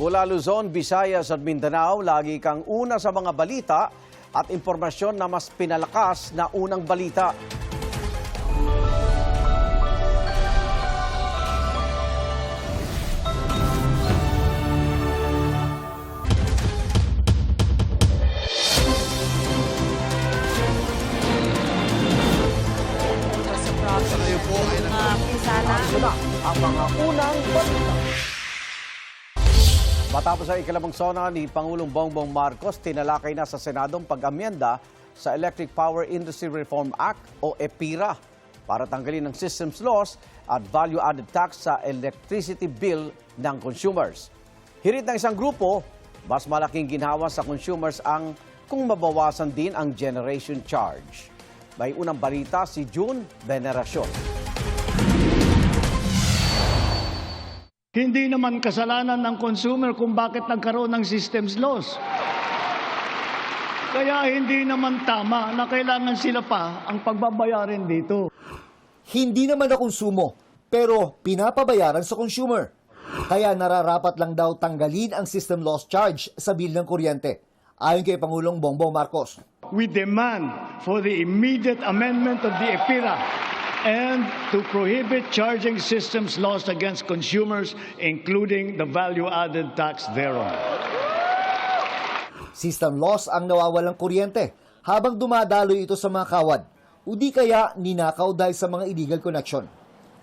Mula Luzon, Visayas at Mindanao, lagi kang una sa mga balita at impormasyon na mas pinalakas na unang balita. Ang mga unang balita. Matapos ang ikalawang sona ni Pangulong Bongbong Marcos, tinalakay na sa Senadong pag-amyenda sa Electric Power Industry Reform Act o EPIRA para tanggalin ng systems loss at value-added tax sa electricity bill ng consumers. Hirit ng isang grupo, mas malaking ginhawa sa consumers ang kung mabawasan din ang generation charge. May unang balita si June Veneracion. Hindi naman kasalanan ng consumer kung bakit nagkaroon ng systems loss. Kaya hindi naman tama na kailangan sila pa ang pagbabayarin dito. Hindi naman na konsumo, pero pinapabayaran sa consumer. Kaya nararapat lang daw tanggalin ang system loss charge sa bill ng kuryente, ayon kay Pangulong Bongbong Marcos. We demand for the immediate amendment of the EPIRA and to prohibit charging systems loss against consumers, including the value-added tax thereon. System loss ang nawawalang kuryente habang dumadaloy ito sa mga kawad, o di kaya ninakaw dahil sa mga illegal connection.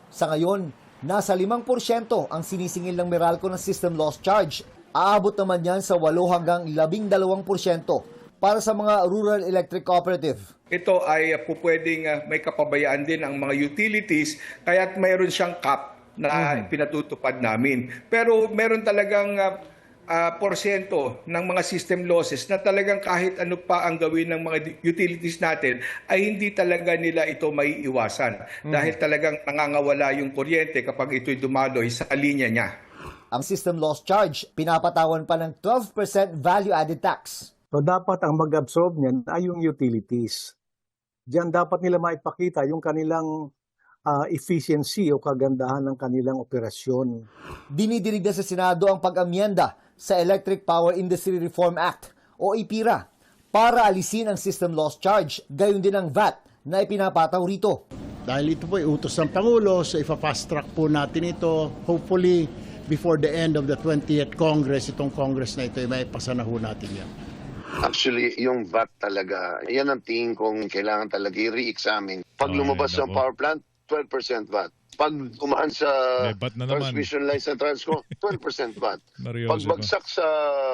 Sa ngayon, nasa 5% ang sinisingil ng Meralco ng system loss charge. Aabot naman yan sa 8 hanggang 12% para sa mga rural electric cooperative. Ito ay pwedeng may kapabayaan din ang mga utilities, kaya't mayroon siyang cap na pinatutupad namin. Pero meron talagang porsyento ng mga system losses na talagang kahit ano pa ang gawin ng mga utilities natin ay hindi talaga nila ito maiiwasan. Dahil talagang nangangawala yung kuryente kapag ito'y dumaloy sa linya niya. Ang system loss charge, pinapatawan pa ng 12% value-added tax. So dapat ang mag-absorb niyan ay yung utilities. Diyan dapat nila maipakita yung kanilang efficiency o kagandahan ng kanilang operasyon. Dinidinig na sa Senado ang pag-amyenda sa Electric Power Industry Reform Act o EPIRA para alisin ang system loss charge, gayon din ang VAT na ipinapataw rito. Dahil ito po ay utos ng Pangulo, so ipa-fast track po natin ito. Hopefully, before the end of the 20th Congress, itong Congress na ito ay maipasa na ho natin yan. Actually, yung VAT talaga, yan ang tingin kong kailangan talaga i-re-examine. Pag lumabas ang power plant, 12% VAT. Pag kumaan sa transmission lines sa Transco, 12% VAT. Pag bagsak sa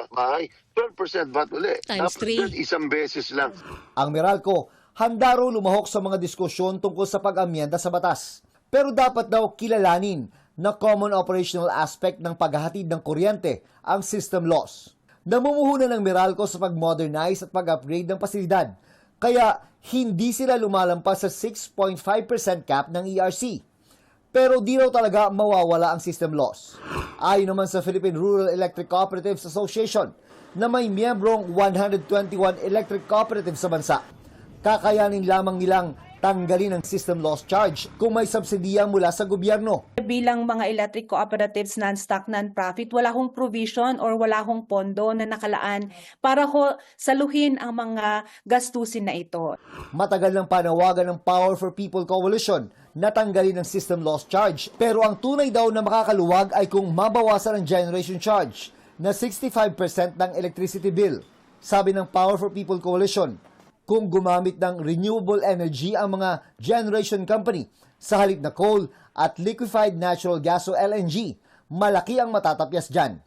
bahay, 12% VAT uli. Times 3. Isang beses lang. Ang Meralco, handa raw lumahok sa mga diskusyon tungkol sa pag-amyenda sa batas. Pero dapat daw kilalanin na common operational aspect ng paghahatid ng kuryente ang system loss. Namumuhunan ng Meralco sa pag-modernize at pag-upgrade ng pasilidad, kaya hindi sila lumalampas sa 6.5% cap ng ERC. Pero di raw talaga mawawala ang system loss. Ayon naman sa Philippine Rural Electric Cooperatives Association na may miyembrong 121 electric cooperatives sa bansa, kakayanin lamang nilang tanggalin ang system loss charge kung may subsidiya mula sa gobyerno. Bilang mga electric cooperatives non-stock non-profit, wala hong provision or wala hong pondo na nakalaan para saluhin ang mga gastusin na ito. Matagal ng panawagan ng Power for People Coalition na tanggalin ang system loss charge, pero ang tunay daw na makakaluwag ay kung mabawasan ang generation charge na 65% ng electricity bill. Sabi ng Power for People Coalition, kung gumamit ng renewable energy ang mga generation company sa halip na coal at liquefied natural gas o LNG, malaki ang matatapyas dyan.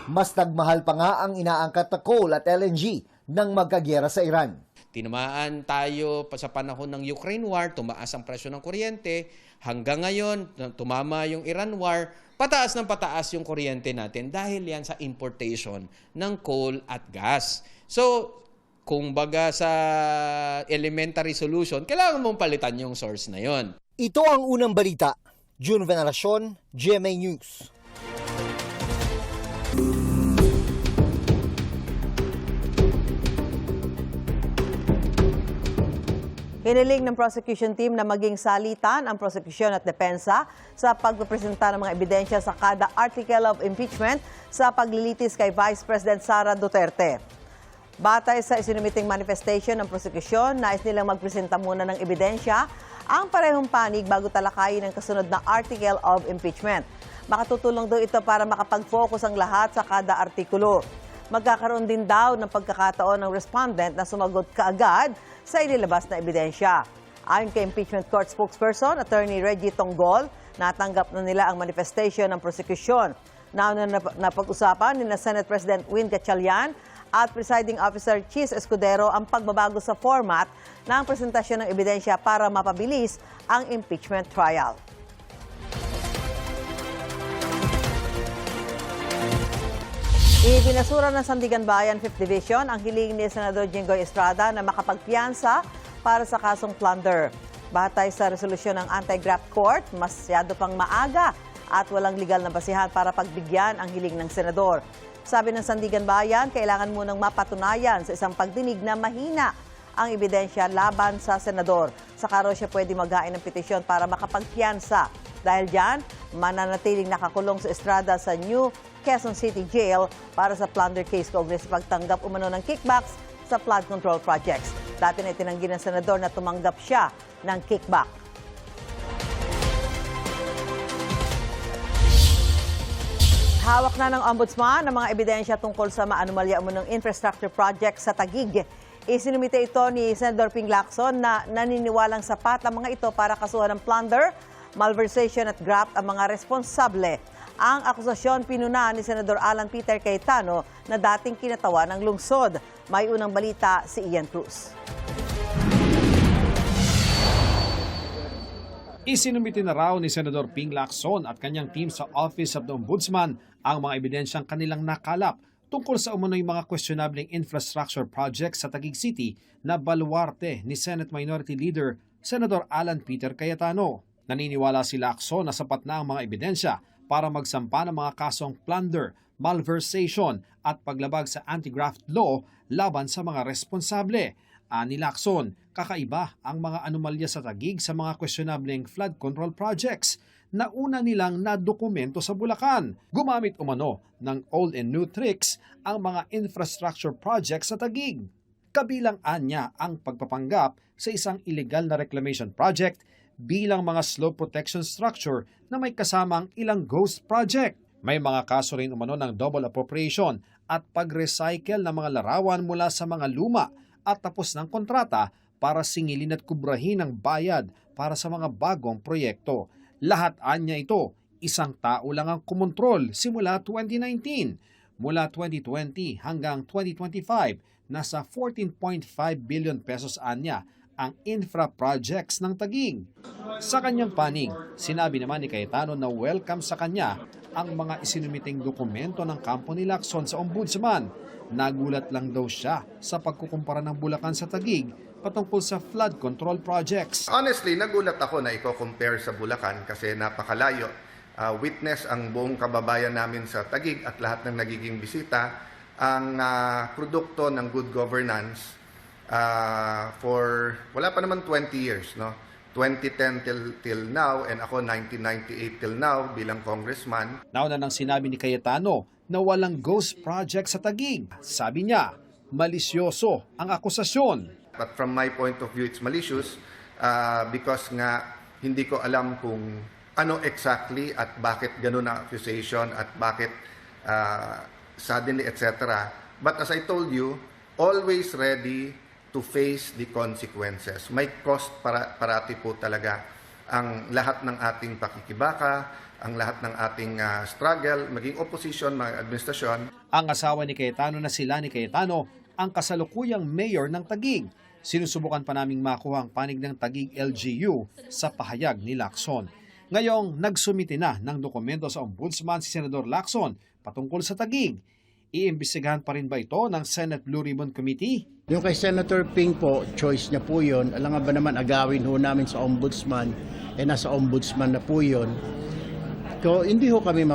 Mas nagmahal pa nga ang inaangkat na coal at LNG nang magkagyera sa Iran. Tinamaan tayo sa panahon ng Ukraine War, tumaas ang presyo ng kuryente. Hanggang ngayon, tumama yung Iran War, pataas ng pataas yung kuryente natin dahil yan sa importation ng coal at gas. So, kung baga sa elementary solution, kailangan mong palitan yung source na yon. Ito ang unang balita. June Veneracion, GMA News. Hiniling ng prosecution team na maging salitan ang prosecution at depensa sa pagpresenta ng mga ebidensya sa kada article of impeachment sa paglilitis kay Vice President Sara Duterte. Batay sa isinumiting manifestation ng prosecution, nais nilang magpresenta muna ng ebidensya ang parehong panig bago talakayin ang kasunod na article of impeachment. Makatutulong daw ito para makapag-focus ang lahat sa kada artikulo. Magkakaroon din daw ng pagkakataon ng respondent na sumagot kaagad sa inilabas na ebidensya. Ayon kay impeachment court spokesperson, Attorney Reggie Tonggol, natanggap na nila ang manifestation ng prosecution. Nauna na pag-usapan ni Senate President Win Gatchalian at Presiding Officer Chis Escudero ang pagbabago sa format ng presentasyon ng ebidensya para mapabilis ang impeachment trial. Ibinasura ng Sandigan Bayan 5th Division ang hiling ni Senador Jinggoy Estrada na makapagpiyansa para sa kasong plunder. Batay sa resolusyon ng Anti-Graft Court, masyado pang maaga at walang legal na basihan para pagbigyan ang hiling ng senador. Sabi ng Sandigan Bayan, kailangan munang mapatunayan sa isang pagdinig na mahina ang ebidensya laban sa senador. Saka raw siya pwede maghain ng petisyon para makapagpiyansa. Dahil dyan, mananatiling nakakulong sa Estrada sa New Quezon City Jail para sa plunder case kaugnay sa pagtanggap umano ng kickbacks sa flood control projects. Dati na itinanggi ng senador na tumanggap siya ng kickback. Hawak na ng Ombudsman ang mga ebidensya tungkol sa maanumalya umunong infrastructure project sa Taguig. Isinumite ito ni Senador Ping Lacson na naniniwalang sapat ang mga ito para kasuhan ng plunder, malversation at graft ang mga responsable. Ang akusasyon pinuna ni Senador Alan Peter Cayetano na dating kinatawa ng lungsod. May unang balita si Ian Cruz. Isinumite na raw ni Senador Ping Lacson at kanyang team sa Office of the Ombudsman ang mga ebidensyang kanilang nakalap tungkol sa umunoy mga questionabling infrastructure projects sa Taguig City na baluarte ni Senate Minority Leader Senador Alan Peter Cayetano. Naniniwala si Lacson na sapat na ang mga ebidensya para magsampa ng mga kasong plunder, malversation at paglabag sa anti-graft law laban sa mga responsable. Ani Lacson, kakaiba ang mga anomalya sa Taguig sa mga questionabling flood control projects na una nilang nadokumento sa Bulacan. Gumamit umano ng old and new tricks ang mga infrastructure projects sa Taguig. Kabilang anya ang pagpapanggap sa isang illegal na reclamation project bilang mga slope protection structure na may kasamang ilang ghost project. May mga kaso rin umano ng double appropriation at pag-recycle ng mga larawan mula sa mga luma at tapos ng kontrata para singilin at kubrahin ang bayad para sa mga bagong proyekto. Lahat anya ito, isang tao lang ang kumontrol simula 2019. Mula 2020 hanggang 2025, nasa 14.5 billion pesos anya ang infra projects ng Taguig. Sa kanyang panig, sinabi naman ni Cayetano na welcome sa kanya ang mga isinumiting dokumento ng kampo ni Lacson sa Ombudsman. Nagulat lang daw siya sa pagkukumpara ng Bulacan sa Taguig patungkol sa flood control projects. Honestly, nagulat ako na i-compare sa Bulacan kasi napakalayo. Witness ang buong kababayan namin sa Taguig at lahat ng nagiging bisita ang produkto ng good governance for wala pa naman 20 years, no? 2010 till now and ako 1998 till now bilang congressman. Nauna nang sinabi ni Cayetano na walang ghost project sa Taguig. Sabi niya, malisyoso ang akusasyon. But from my point of view, it's malicious because nga hindi ko alam kung ano exactly at bakit ganun ang accusation at bakit suddenly etc. But as I told you, always ready to face the consequences. May cost parati po talaga ang lahat ng ating pakikibaka, ang lahat ng ating struggle, maging opposition, mga administrasyon. Ang asawa ni Cayetano na sila ni Cayetano ang kasalukuyang mayor ng Taguig. Sinusubukan pa naming makuha ang panig ng Taguig LGU sa pahayag ni Lacson. Ngayong nagsumite na ng dokumento sa Ombudsman si Senador Lacson patungkol sa Taguig. Iimbestigahan pa rin ba ito ng Senate Blue Ribbon Committee? Yung kay Senator Ping po, choice niya po yun. Alam nga ba naman agawin ho namin sa Ombudsman, nasa Ombudsman na po yun. So, hindi ho kami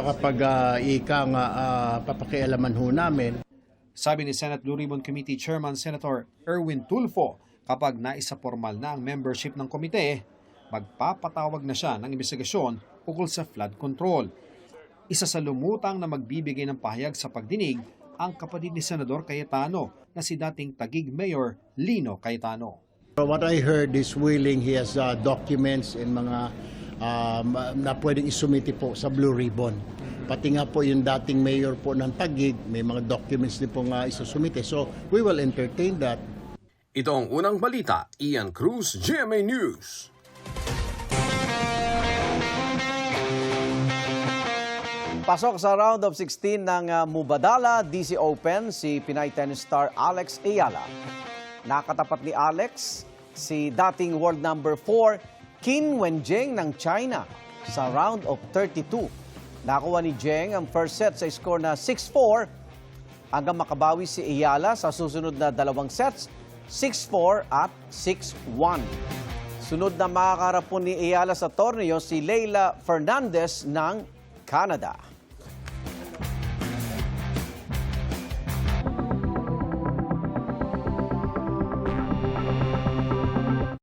papakialaman ho namin. Sabi ni Senate Blue Ribbon Committee Chairman Senator Erwin Tulfo, Kapag naisa formal na ang membership ng komite, magpapatawag na siya ng investigasyon ukol sa flood control. Isa sa lumutang na magbibigay ng pahayag sa pagdinig ang kapatid ni Senador Cayetano na si dating Taguig Mayor Lino Cayetano. What I heard is willing, he has documents and mga na pwedeng isumiti po sa Blue Ribbon. Pati nga po yung dating mayor po ng Taguig, may mga documents din po nga isusumite. So we will entertain that. Ito ang unang balita, Ian Cruz, GMA News. Pasok sa round of 16 ng Mubadala DC Open si Pinay tennis star Alex Ayala. Nakatapat ni Alex si dating world number 4 Qin Wenjing ng China sa round of 32. Nakuha ni Zheng ang first set sa score na 6-4 hanggang makabawi si Ayala sa susunod na dalawang sets, 6-4 at 6-1. Sunod na makakarap po ni Ayala sa torneo si Leila Fernandez ng Canada.